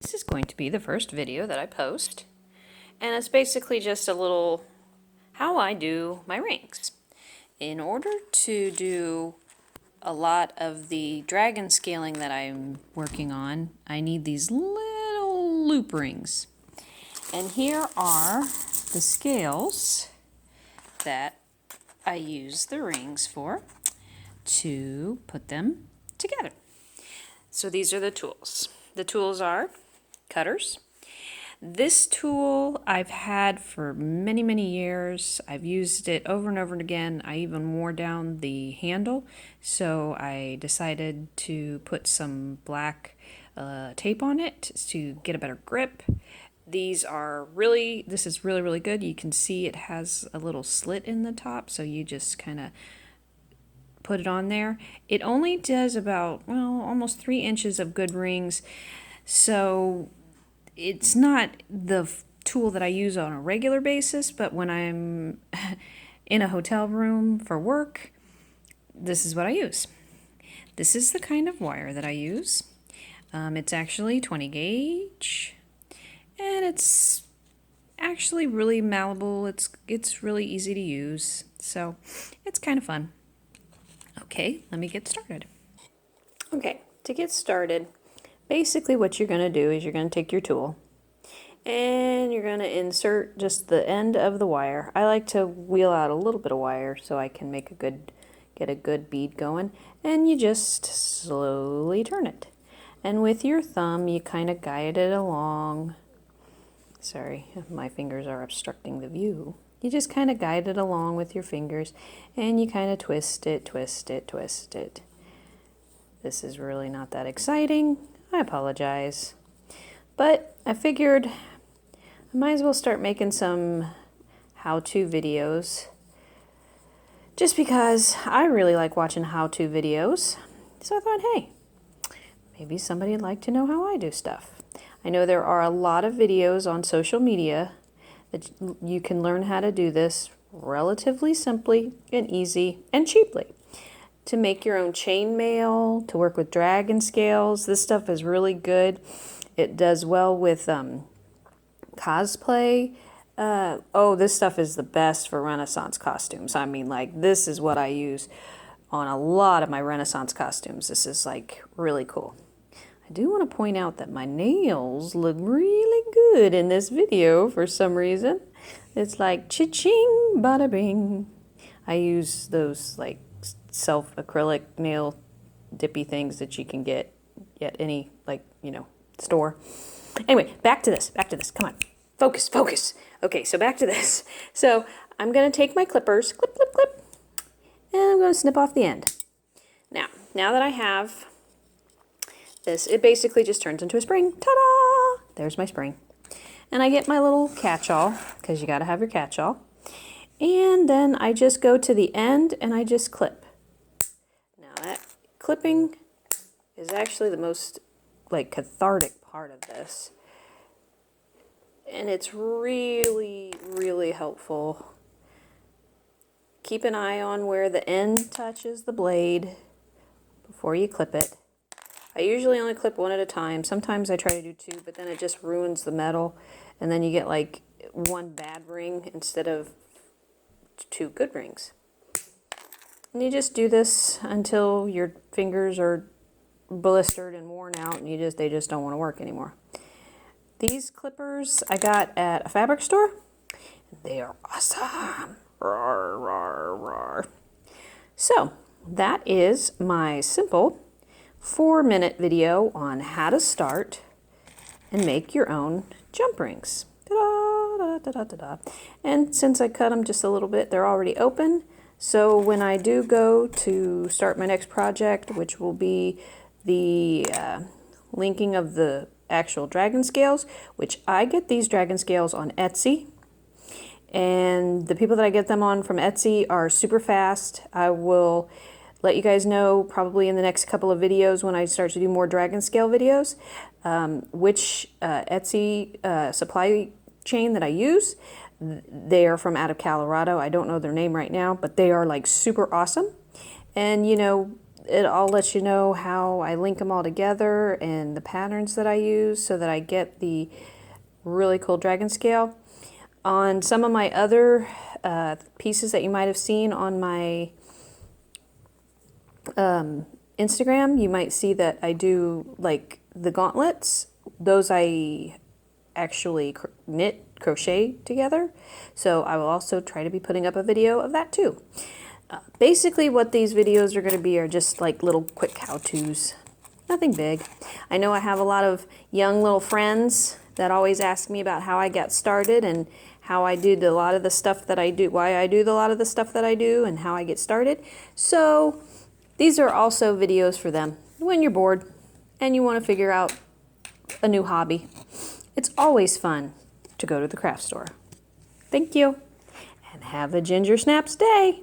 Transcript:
This is going to be the first video that I post, and it's basically just a little how I do my rings. In order to do a lot of the dragon scaling that I'm working on, I need these little loop rings. And here are the scales that I use the rings for to put them together. So these are the tools. The tools are cutters. This tool I've had for many, many years. I've used it over and over again. I even wore down the handle, so I decided to put some black tape on it to get a better grip. This is really, really good. You can see it has a little slit in the top, so you just kind of put it on there. It only does about, well, almost 3 inches of good rings, so it's not the tool that I use on a regular basis, but when I'm in a hotel room for work, this is what I use. This is the kind of wire that I use. It's actually 20 gauge, and it's actually really malleable. It's really easy to use, so it's kind of fun. Okay, let me get started. Okay, to get started, basically what you're going to do is you're going to take your tool and you're going to insert just the end of the wire. I like to wheel out a little bit of wire so I can get a good bead going, and you just slowly turn it. And with your thumb you kind of guide it along. Sorry, my fingers are obstructing the view. You just kind of guide it along with your fingers, and you kind of twist it, twist it, twist it. This is really not that exciting. I apologize. But I figured I might as well start making some how-to videos, just because I really like watching how-to videos. So I thought, hey, maybe somebody would like to know how I do stuff. I know there are a lot of videos on social media that you can learn how to do this relatively simply and easy and cheaply. To make your own chainmail, to work with dragon scales, this stuff is really good. It does well with cosplay. This stuff is the best for Renaissance costumes. I mean, like, this is what I use on a lot of my Renaissance costumes. This is like really cool. I do want to point out that my nails look really good in this video for some reason. It's like cha-ching, bada bing. I use those like self-acrylic nail dippy things that you can get at any, like, store. Anyway, back to this, come on. Focus. Okay, so back to this. So I'm going to take my clippers, clip, clip, clip, and I'm going to snip off the end. Now that I have this, it basically just turns into a spring. Ta-da! There's my spring. And I get my little catch-all, because you got to have your catch-all. And then I just go to the end and I just clip. Now that clipping is actually the most cathartic part of this. And it's really, really helpful. Keep an eye on where the end touches the blade before you clip it. I usually only clip one at a time. Sometimes I try to do 2, but then it just ruins the metal. And then you get like 1 bad ring instead of 2 good rings. And you just do this until your fingers are blistered and worn out and they just don't want to work anymore. These clippers I got at a fabric store. They are awesome. Rawr, rawr, rawr. So that is my simple 4-minute video on how to start and make your own jump rings. Da-da, da-da, da-da. And since I cut them just a little bit, they're already open. So when I do go to start my next project, which will be the linking of the actual dragon scales, which I get these dragon scales on Etsy. And the people that I get them on from Etsy are super fast. I will let you guys know probably in the next couple of videos when I start to do more dragon scale videos, which Etsy supply chain that I use. They are from out of Colorado. I don't know their name right now, but they are like super awesome. And I'll let you know how I link them all together and the patterns that I use so that I get the really cool dragon scale. On some of my other pieces that you might have seen on my Instagram, you might see that I do like the gauntlets. Those I actually crochet together. So I will also try to be putting up a video of that too. Basically what these videos are going to be are just like little quick how-tos. Nothing big. I know I have a lot of young little friends that always ask me about how I got started and how I do a lot of the stuff that I do, why I do a lot of the stuff that I do, and how I get started. So these are also videos for them when you're bored and you want to figure out a new hobby. It's always fun to go to the craft store. Thank you, and have a Ginger Snaps day.